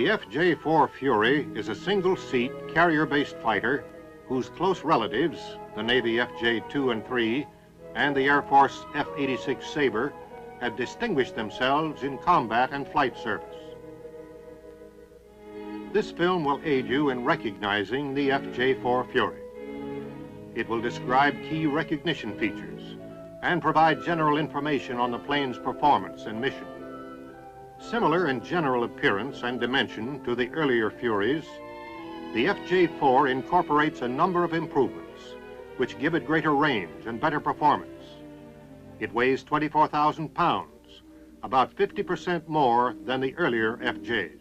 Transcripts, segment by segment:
The FJ-4 Fury is a single-seat, carrier-based fighter whose close relatives, the Navy FJ-2 and 3 and the Air Force F-86 Sabre, have distinguished themselves in combat and flight service. This film will aid you in recognizing the FJ-4 Fury. It will describe key recognition features and provide general information on the plane's performance and mission. Similar in general appearance and dimension to the earlier Furies, the FJ-4 incorporates a number of improvements which give it greater range and better performance. It weighs 24,000 pounds, about 50% more than the earlier FJs.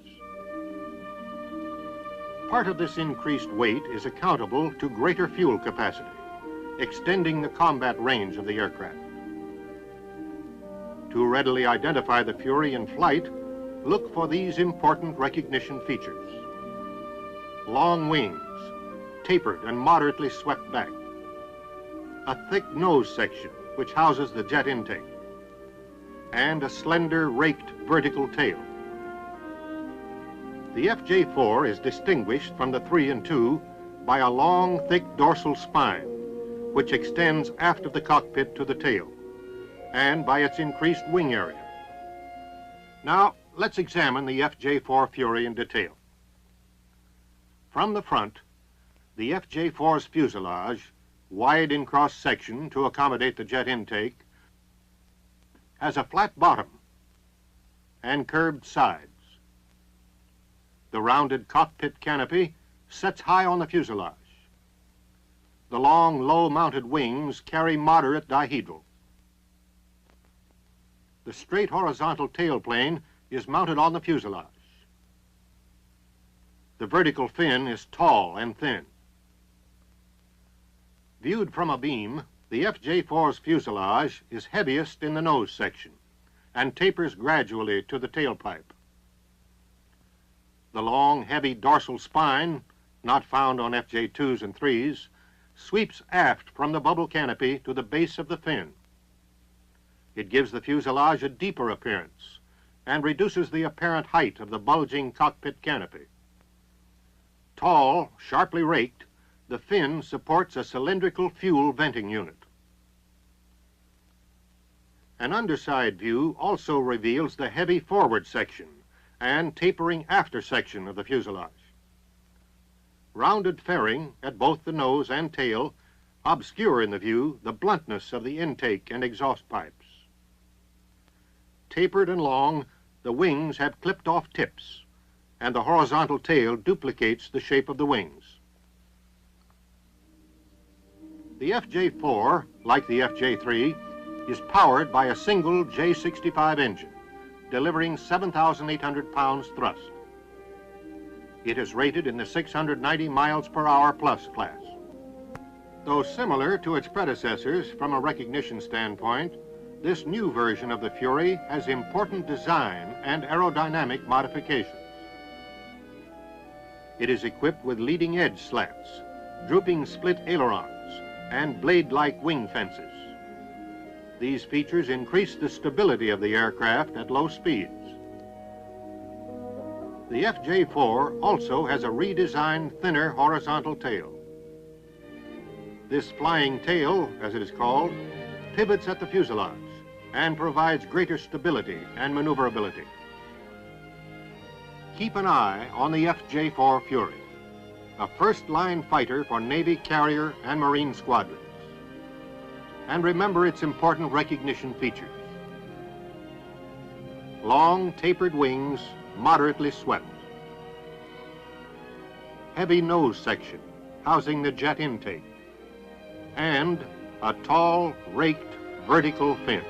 Part of this increased weight is accountable to greater fuel capacity, extending the combat range of the aircraft. To readily identify the Fury in flight, look for these important recognition features. Long wings, tapered and moderately swept back. A thick nose section, which houses the jet intake. And a slender, raked vertical tail. The FJ-4 is distinguished from the 3 and 2 by a long, thick dorsal spine, which extends aft of the cockpit to the tail, and by its increased wing area. Now, let's examine the FJ-4 Fury in detail. From the front, the FJ-4's fuselage, wide in cross-section to accommodate the jet intake, has a flat bottom and curved sides. The rounded cockpit canopy sets high on the fuselage. The long, low-mounted wings carry moderate dihedral. The straight horizontal tailplane is mounted on the fuselage. The vertical fin is tall and thin. Viewed from a beam, the FJ-4's fuselage is heaviest in the nose section and tapers gradually to the tailpipe. The long, heavy dorsal spine, not found on FJ-2s and 3s, sweeps aft from the bubble canopy to the base of the fin. It gives the fuselage a deeper appearance and reduces the apparent height of the bulging cockpit canopy. Tall, sharply raked, the fin supports a cylindrical fuel venting unit. An underside view also reveals the heavy forward section and tapering after section of the fuselage. Rounded fairing at both the nose and tail obscure in the view the bluntness of the intake and exhaust pipes. Tapered and long, the wings have clipped-off tips, and the horizontal tail duplicates the shape of the wings. The FJ-4, like the FJ-3, is powered by a single J65 engine, delivering 7,800 pounds thrust. It is rated in the 690 miles per hour plus class. Though similar to its predecessors from a recognition standpoint, this new version of the Fury has important design and aerodynamic modifications. It is equipped with leading edge slats, drooping split ailerons, and blade-like wing fences. These features increase the stability of the aircraft at low speeds. The FJ-4 also has a redesigned thinner horizontal tail. This flying tail, as it is called, pivots at the fuselage and provides greater stability and maneuverability. Keep an eye on the FJ-4 Fury, a first-line fighter for Navy carrier and Marine squadrons. And remember its important recognition features. Long, tapered wings, moderately swept. Heavy nose section, housing the jet intake. And a tall, raked, vertical fin.